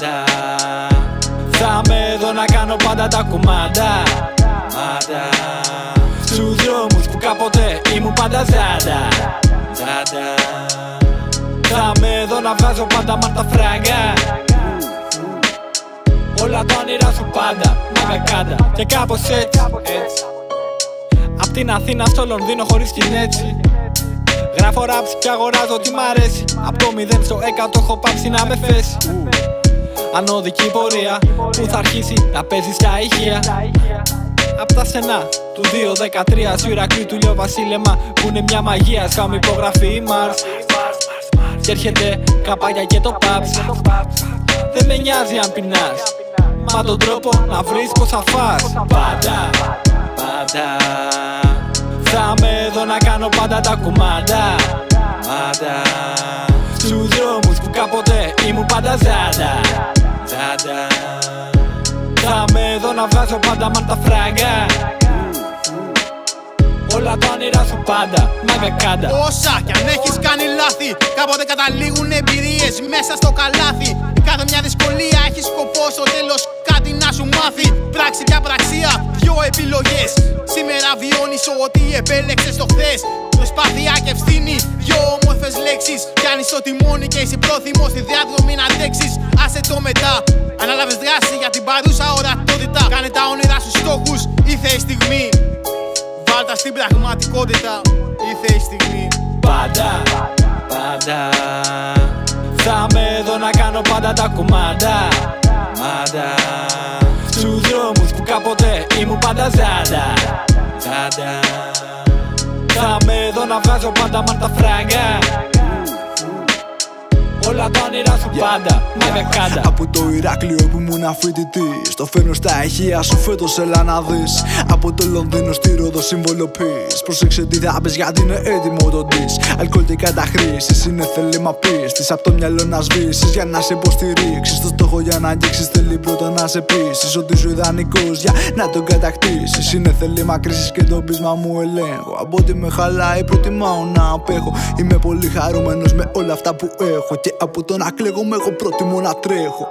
Πάντα θα είμαι εδώ να κάνω πάντα τα κουμάντα. Πάντα στους δρόμους που κάποτε ήμουν πάντα ζάντα. Θα είμαι εδώ να βγάζω πάντα μάρτα φράγκα. Όλα τα όνειρα σου πάντα μαγακάντα. Και κάπως έτσι. Απ' την Αθήνα στο Λονδίνο χωρίς κινέτσι. Γράφω ράψη και αγοράζω τι μ' αρέσει. Απ' το 0 στο 100 έχω πάψει να με θέσει. Ανώδικη πορεία που θα αρχίσει να παίζει στα ηχεία. Απ' τα στενά του 2-13 σου Ηρακλείου του Λιοβασίλεμα που είναι μια μαγεία. Σκάμε υπογραφή η Mars. Και έρχεται καπάκια και το παψ. Δεν με νοιάζει αν πεινάς, μα τον τρόπο να βρεις πως θα φας. Πάντα θα είμαι εδώ να κάνω πάντα τα κουμάντα. Πάντα στους δρόμους που κάποτε ήμουν πάντα ζάντα. Θα είμαι εδώ να βγάζω πάντα μάρτα φράγκα. Όλα τα όνειρα σου πάντα μαγακάντα. Όσα κι αν έχεις κάνει λάθη, κάποτε καταλήγουν εμπειρίες μέσα στο καλάθι. Κάθε μια δυσκολία έχει σκοπό στο τέλος κάτι να σου μάθει. Πράξη και απραξία, δυο επιλογές. Σήμερα βιώνεις ό,τι επέλεξες το χθες. Προσπάθεια και ευθύνη, δυο όμορφες λέξεις. Πιάνεις το τιμόνι και είσαι πρόθυμος στη διάδρομη να αντέξεις. Άσε το μετά, ανάλαβες δράση για την παρούσα ορατότητα. Κάνε τα όνειρα σου στόχους, ήρθε η στιγμή. Βάλτα στην πραγματικότητα, ήρθε η στιγμή. Πάντα θα είμαι εδώ να κάνω πάντα τα κουμάντα. Πάντα στους δρόμους που κάποτε ήμουν πάντα ζάντα. Θα είμαι εδώ να βγάζω πάντα μάρτα φράγκα. Όλα τα όνειρα σου πάντα μαγακάντα. Από το Ηράκλειο που ήμουν φοιτητής, το φέρνω στα ηχεία σου φέτος, έλα να δεις. Από το Λονδίνο στη Ρόδο σύμβολο πεις. Πρόσεξε τι θα πεις γιατί είναι έτοιμο το diss. Αλκοόλ και καταχρήσεις είναι θέλημα πίστης. Απ' το μυαλό να σβήσεις για να σε υποστηρίξεις. Το στόχο για να αγγίξεις θέλει πρώτα να σε πείσεις ότι σου ιδανικός για να τον κατακτήσεις. Είναι θέλημα κρίσης και το πείσμα μου ελέγχω. Από ό,τι με χαλάει προτιμάω να απέχω. Είμαι πολύ χαρούμενος με όλα αυτά που έχω. Και από το να κλαίγομαι εγώ προτιμώ να τρέχω.